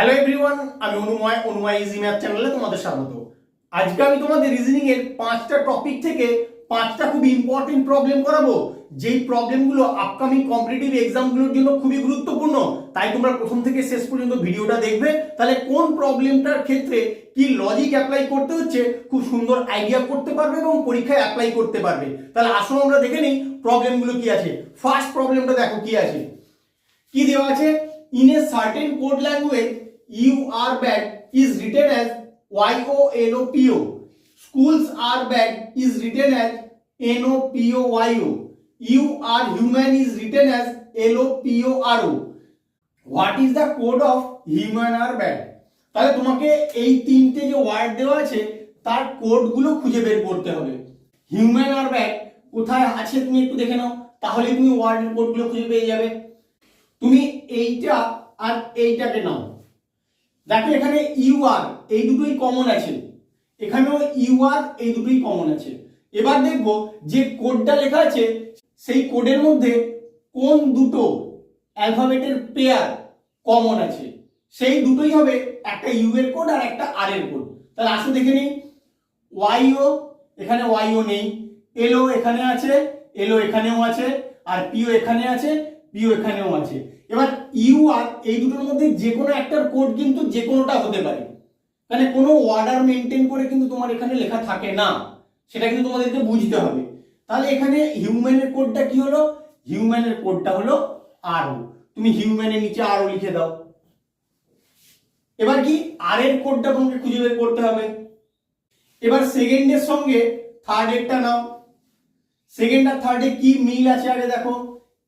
Hello everyone, আমি অনুময় easy math চ্যানেলে তোমাদের স্বাগত। আজকে আমি তোমাদের রিজনিং এর 5টা টপিক থেকে 5টা খুব ইম্পর্টেন্ট প্রবলেম করাবো, যেই প্রবলেমগুলো আপকামিং কম্পিটিটিভ এক্সামগুলোর জন্য খুবই গুরুত্বপূর্ণ। তাই তোমরা প্রথম থেকে শেষ পর্যন্ত ভিডিওটা দেখবে, তাহলে কোন প্রবলেমটার ক্ষেত্রে কি লজিক অ্যাপ্লাই করতে হচ্ছে খুব সুন্দর আইডিয়া করতে পারবে এবং পরীক্ষায় অ্যাপ্লাই করতে পারবে। তাহলে আসুন আমরা দেখে নিই প্রবলেমগুলো কি আছে। ফার্স্ট প্রবলেমটা দেখো কি আছে, কি দেওয়া আছে। In a certain code language, you are bad is written as YOLOPO. Schools are bad is written as NOPOYO. You are human is written as LOPORO. What is the code of human are bad? তাহলে তোমাকে এই তিনটে যে word দেওয়া আছে তার কোডগুলো খুঁজে বের করতে হবে। হিউম্যান আর ব্যাড কোথায় আছে তুমি একটু দেখে নাও, তাহলে তুমি ওয়ার্ডের কোডগুলো খুঁজে পেয়ে যাবে। তুমি এইটা আর এইটাকে নাও, দেখো এখানে ইউ আর এই দুটোই কমন আছে, এখানেও ইউ আর এই দুটোই কমন আছে। এবার দেখবো যে কোডটা লেখা আছে সেই কোডের মধ্যে কোন দুটো অ্যালফাবেটের পেয়ার কমন আছে, সেই দুটোই হবে একটা ইউ এর কোড আর একটা আর এর কোড। তাহলে আসো দেখে নিই। ওয়াইও, এখানে ওয়াইও নেই। এলও এখানে আছে, এলও এখানেও আছে, আর পিও এখানে আছে, পিও এখানেও আছে। এবার ইউ আর এই দুটোর মধ্যে যে কোনো একটার কোড কিন্তু যে কোনোটা হতে পারে, মানে কোনো অর্ডার মেনটেন করে কিন্তু তোমার এখানে লেখা থাকে না, সেটা কিন্তু তোমাদেরকে বুঝতে হবে। তাহলে এখানে হিউম্যানের কোডটা কি হলো, হিউম্যানের কোডটা হলো আরও। তুমি হিউম্যানের নিচে আরও লিখে দাও। এবার কি আর এর কোডটা তোমাকে খুঁজে বের করতে হবে। এবার সেকেন্ডের সঙ্গে থার্ড এরটা নাও। সেকেন্ড আর থার্ডে কি মিল আছে আগে দেখো,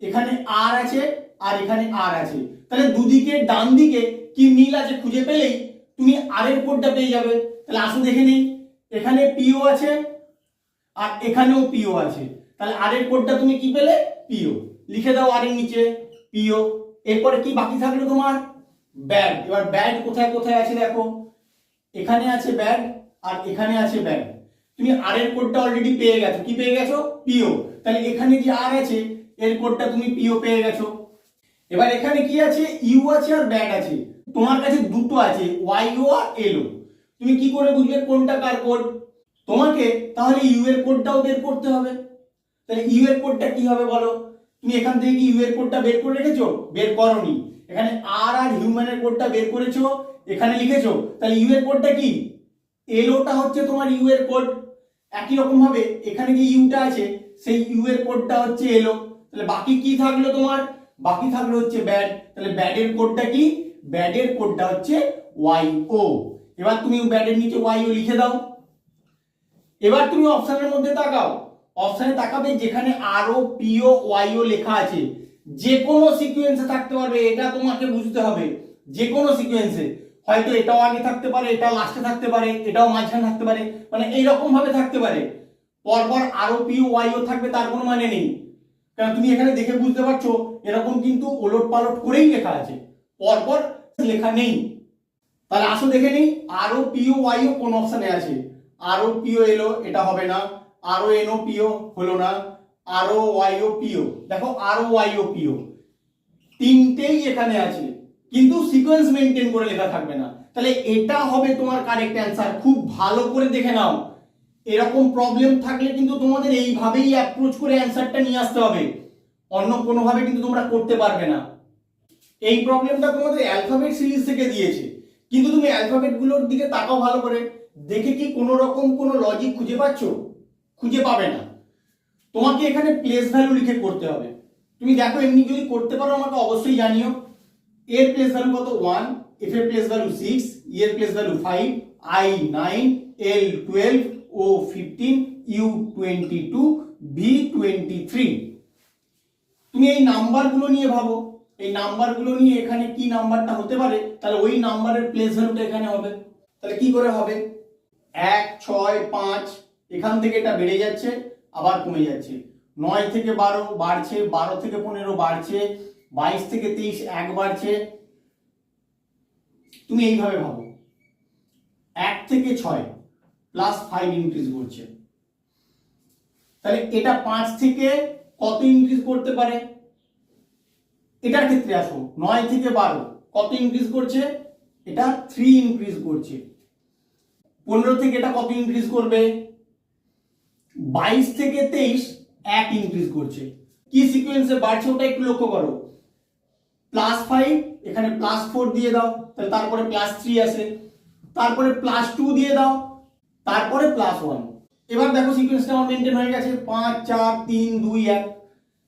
এখানে আর আছে আর এখানে আর আছে, তাহলে দুদিকে ডান দিকে কি মিল আছে খুঁজে পেলেই তুমি আর এর কোডটা পেয়ে যাবে। তাহলে আসুন দেখে নিই, এখানে পিও আছে আর এখানেও পিও আছে, তাহলে আর এর কোডটা তুমি কি পেলে, পিও। লিখে দাও আর এর নিচে পিও। এরপরে কি বাকি থাকলো তোমার, ব্যাড। এবার ব্যাড কোথায় কোথায় আছে দেখো, এখানে আছে ব্যাড আর এখানে আছে ব্যাড। তুমি আর এর কোডটা অলরেডি পেয়ে গেছো, কি পেয়ে গেছো, পিও। তাহলে এখানে যে আর আছে এর কোডটা তুমি পিও পেয়ে গেছো। এবার এখানে কি আছে, ইউ আছে আর ব্যাড আছে। তোমার কাছে দুটো আছে, ওয়াইও আর এলও। তুমি কি করে বুঝবে কোনটা কার কোড, তোমাকে তাহলে ইউ এর কোডটাও বের করতে হবে। তাহলে ইউ এর কোডটা কি হবে বলো, তুমি এখান থেকে কি ইউ এর কোডটা বের করে রেখেছো, বের করোনি। এখানে আর আর হিউম্যানের কোডটা বের করেছো, এখানে লিখেছো। তাহলে ইউ এর কোডটা কি, এলওটা হচ্ছে তোমার ইউ এর কোড। একই রকম ভাবে এখানে যে ইউটা আছে সেই ইউ এর কোডটা হচ্ছে এলও। তাহলে বাকি কি থাকলো তোমার, বাকি থাকলো হচ্ছে ব্যাড। তাহলে ব্যাডের কোডটা কি, ব্যাডের কোডটা হচ্ছে ওয়াইও। এবার তুমি ব্যাডের নিচে ওয়াইও লিখে দাও। এবার তুমি অপশনের মধ্যে তাকাও, অপশনে তাকাবে যেখানে আরও পিও ওয়াইও লেখা আছে, যে কোনো সিকোয়েন্সে থাকতে পারবে, এটা তোমাকে বুঝতে হবে। যে কোনো সিকোয়েন্সে, হয়তো এটাও আগে থাকতে পারে, এটা লাস্টে থাকতে পারে, এটাও মাঝখানে থাকতে পারে, মানে এইরকম ভাবে থাকতে পারে। পরপর আরও পিও ওয়াইও থাকবে তার কোনো মানে নেই, কারণ তুমি এখানে দেখে বুঝতে পারছো এরকম কিন্তু ওলট পালট করেই লেখা আছে, পরপর লেখা নেই। তাহলে আসো দেখে নিই আরও পিও ওয়াইও কোন অপশনে আছে। আরও পিও এলো, এটা হবে না। আরও এনও পিও হলো না। আরও ওয়াইও পিও, দেখো আরও ওয়াইও পিও তিনটেই এখানে আছে, কিন্তু সিকোয়েন্স মেনটেন করে লেখা থাকবে না। তাহলে এটা হবে তোমার কারেক্ট অ্যান্সার। খুব ভালো করে দেখে নাও, এরকম প্রবলেম থাকলে কিন্তু তোমাদের এইভাবেই অ্যাপ্রোচ করে অ্যান্সারটা নিয়ে আসতে হবে, অন্য কোনোভাবে কিন্তু তোমরা করতে পারবে না। এই প্রবলেমটা তোমাদের অ্যালফাবেট সিরিজ থেকে দিয়েছে, কিন্তু তুমি অ্যালফাবেট গুলোর দিকে তাকাও ভালো করে, দেখে কি কোনো রকম কোনো লজিক খুঁজে পাচ্ছ, খুঁজে পাবে না। তোমাকে এখানে প্লেস ভ্যালু লিখে করতে হবে। তুমি দেখো এমনি যদি করতে পারো আমাকে অবশ্যই জানিও। এর প্লেস ভ্যালু কত 1, এফ এর প্লেস ভ্যালু 6, ই এর place value 5, I 9, L 12, O 15, U 22, V 23। তুমি এই নাম্বারগুলো নিয়ে ভাবো, এই নাম্বারগুলো নিয়ে এখানে কি নাম্বারটা হতে পারে, তাহলে ওই নাম্বারের প্লেস ভ্যালুটা এখানে হবে। তাহলে কি করে হবে, 1, 6, 5, এখান থেকে এটা বেড়ে যাচ্ছে আবার কমে যাচ্ছে। 9 থেকে 12 বাড়ছে, 12 থেকে 15 বাড়ছে, 22 থেকে 23 1 বাড়ছে। তুমি এইভাবে ভাবো, 1 থেকে 6 প্লাস 5 ইনক্রিজ করছে। তাহলে এটা 5 থেকে কত ইনক্রিজ করতে পারে, এটার ক্ষেত্রে আসো 9 থেকে 12 কত ইনক্রিজ করছে, এটা 3 ইনক্রিজ করছে। 15 থেকে এটা কত ইনক্রিজ করবে? 22 থেকে 23 1 ইনক্রিজ করছে। কি সিকোয়েন্সে বাড়ছে ওটা একটু লক্ষ্য করো। +5 এখানে +4 দিয়ে দাও, তাহলে তারপরে +3 আসে, তারপরে +2 দিয়ে দাও, তারপরে +1। এবার দেখো সিকোয়েন্সটা আমার মেনটেন হয়ে গেছে 5 4 3 2 1।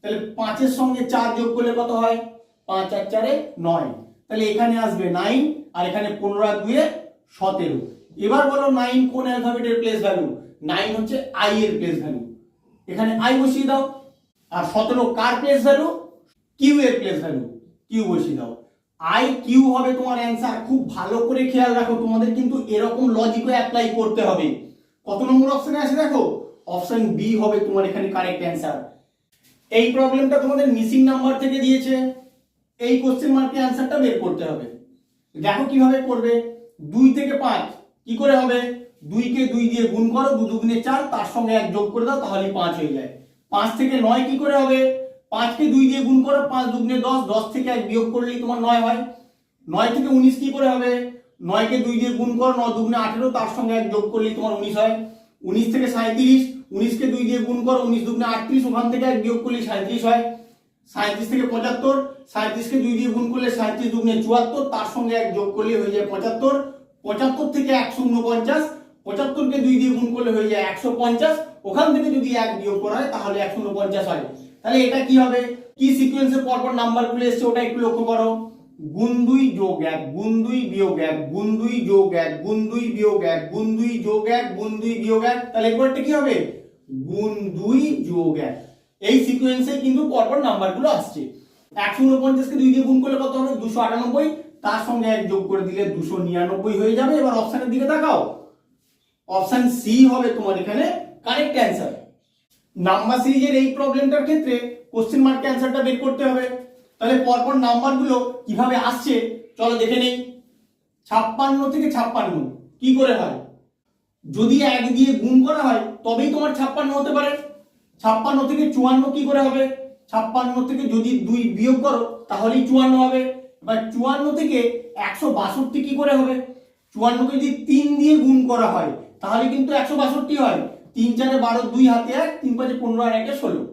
তাহলে 5 এর সঙ্গে 4 যোগ করলে কত হয়? 5 আর 4 এ 9। তাহলে এখানে আসবে 9 আর এখানে 15 আর 2 এ 17। এবার বলো 9 কোন অ্যালফাবেটের প্লেস ভ্যালু? 9 হচ্ছে i এর প্লেস ভ্যালু, এখানে i বসিয়ে দাও। আর 17 কার প্লেস ভ্যালু? q এর প্লেস ভ্যালু, q বসিয়ে দাও। i q হবে তোমার অ্যান্সার। খুব ভালো করে খেয়াল রাখো, তোমাদের কিন্তু এরকম লজিকও অ্যাপ্লাই করতে হবে। কত নম্বর অপশনে আছে দেখো? অপশন বি হবে তোমার এখানে কারেক্ট অ্যান্সার। এই প্রবলেমটা তোমাদের মিসিং নাম্বার থেকে দিয়েছে, এই কোশ্চেন মার্কের অ্যান্সারটা বের করতে হবে। দেখো কিভাবে করবে। 2 থেকে 5 কি করে হবে? 2 কে 2 দিয়ে গুণ করো, 2 দুগুণে 4, তার সঙ্গে 1 যোগ করে দাও, তাহলেই 5 হয়ে যায়। 5 থেকে 9 কি করে হবে? 5 কে 2 দিয়ে গুণ করো, 5 দুগুণে 10, 10 থেকে 1 বিয়োগ করলেই তোমার 9 হয়। 9 থেকে 19 কি করে হবে? 9 কে 2 দিয়ে গুণ করো, 9 দুগুণে 18, তার সঙ্গে 1 যোগ করলেই তোমার 19 হয়। 19 থেকে 37, 19 কে 2 দিয়ে গুণ করো, 19 দুগুণে 38, ওখান থেকে 1 বিয়োগ করলেই 37 হয়। 37 থেকে 75, 37 কে 2 দিয়ে গুণ করলে 37 দুগুণে 74, তার সঙ্গে 1 যোগ করলে হয়ে যায় 75। 75 থেকে 149, 75 কে 2 দিয়ে গুণ করলে হয়ে যায় 150, ওখান থেকে যদি 1 বিয়োগ করা হয় তাহলে 149 হয়। তাহলে এটা কি হবে? কি সিকোয়েন্সে পরপর নাম্বারগুলো এসেছে ওটা একটু লক্ষ্য করো। গুণ 2 যোগ 1, গুণ 2 বিয়োগ 1, গুণ 2 যোগ 1, গুণ 2 বিয়োগ 1, গুণ 2 যোগ 1, গুণ 2 বিয়োগ 1। তাহলে এরপরটা কি হবে? গুণ 2 যোগ 1। এই সিকোয়েন্সে কিন্তু পরপর নাম্বারগুলো আসছে। 149 কে 2 দিয়ে গুণ করলে কত হবে? 298, তার সঙ্গে 1 যোগ করে দিলে 299 হয়ে যাবে। এবার অপশনের দিকে তাকাও, অপশন সি হবে তোমার এখানে কারেক্ট অ্যান্সার। নাম্বার সিরিজের এই প্রবলেমটার ক্ষেত্রে কোশ্চেন মার্কের অ্যান্সারটা বের করতে হবে। তাহলে পরপর নাম্বারগুলো কিভাবে আসছে চলো দেখে নেই। 56 থেকে 56 কি করে হয়? যদি 1 দিয়ে গুণ করা হয় তবেই তোমার 56 হতে পারে। 56 থেকে 54 কি করে হবে? 56 থেকে যদি 2 বিয়োগ করো তাহলেই 54 হবে। এবার 54 থেকে 162 কি করে হবে? 54 কে যদি 3 দিয়ে গুণ করা হয় তাহলে কিন্তু 162 হয়। 3 4 12, 2 হাতে 1, 3 5 15 আর 1 16।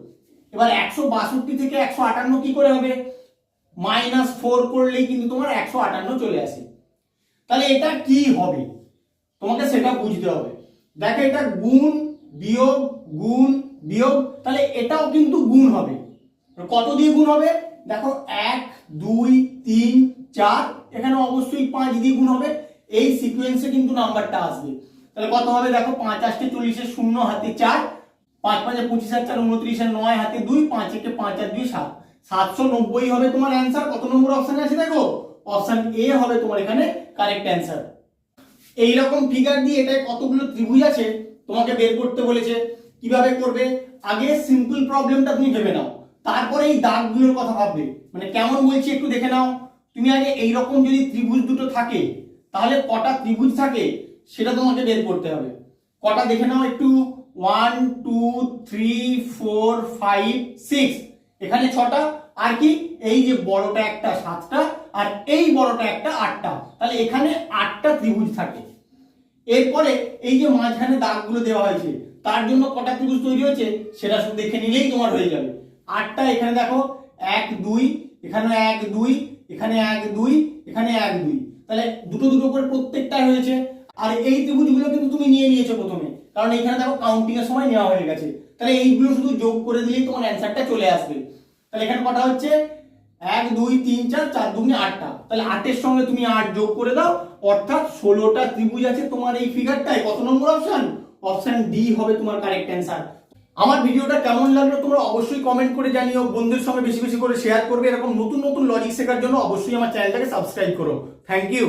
এবার 162 থেকে 158 কি করে হবে? -4 করলেই কিন্তু তোমার 158 চলে আসে। তাহলে এটা কি হবে তোমাকে সেটা বুঝতে হবে। দেখো এটা গুণ বিয়োগ গুণ বিয়োগ, তাহলে এটাও কিন্তু গুণ হবে। কত দিয়ে গুণ হবে? দেখো 1 2 3 4, এখানে অবশ্যই 5 দিয়ে গুণ হবে। এই সিকোয়েন্সে কিন্তু নাম্বারটা আসবে। তাহলে কত হবে? দেখো 5 8 40, 0 হাতে 4, 5 5 25 আর 4 29, 9 হাতে 2, 5 1 5 আর 2 7, 790 হবে তোমার অ্যান্সার। কত নম্বর অপশনে আছে দেখো? অপশন এ হবে তোমার এখানে কারেক্ট অ্যান্সার। এইরকম ফিগার দিয়ে এটা কতগুলো ত্রিভুজ আছে তোমাকে বের করতে বলেছে। কিভাবে করবে? আগে সিম্পল প্রবলেমটা তুমি ভেবে নাও, তারপরে এই দাগগুলোর কথা ভাববে। মানে কেমন বলছি একটু দেখে নাও। তুমি আগে এইরকম যদি ত্রিভুজ দুটো থাকে তাহলে কটা ত্রিভুজ থাকে সেটা তোমাকে বের করতে হবে। কটা দেখে নাও একটু। 1 2 3 4 5 6, এখানে 6টা। আর কি এই যে বড়টা একটা 7টা, আর এই বড়টা একটা 8টা। তাহলে এখানে 8টা ত্রিভুজ থাকে। এরপরে এই যে মাঝখানে দাগগুলো দেওয়া হয়েছে তার জন্য কটা ত্রিভুজ তৈরি হয়েছে সেটা শুধু দেখে নিলেই তোমার হয়ে যাবে। 8টা। এখানে দেখো 1 2, এখানে 1 2, এখানে 1 2, এখানে 1 2, তাহলে দুটো দুটো করে প্রত্যেকটাই হয়েছে। আর এই ত্রিভুজগুলো কিন্তু তুমি নিয়ে নিয়েছো প্রথমে, কারণ এখানে দেখো কাউন্টিং এর সময় নেওয়া হয়ে গেছে। তাহলে এইগুলো শুধু যোগ করে দিলেই তোমার অ্যান্সারটা চলে আসবে। তাহলে এখানে কটা হচ্ছে? 1 2 3 4, 4 দুগুণে 8টা। তাহলে 8 এর সঙ্গে তুমি 8 যোগ করে দাও, অর্থাৎ 16টা ত্রিভুজ আছে তোমার এই ফিগারটায়। কত নম্বর অপশন? অপশন ডি হবে তোমার কারেক্ট অ্যান্সার। আমার ভিডিওটা কেমন লাগলো তোমরা অবশ্যই কমেন্ট করে জানিও। বন্ধুদের সঙ্গে বেশি বেশি করে শেয়ার করবে। এরকম নতুন নতুন লজিক শেখার জন্য অবশ্যই আমার চ্যানেলটাকে সাবস্ক্রাইব করো। Thank you.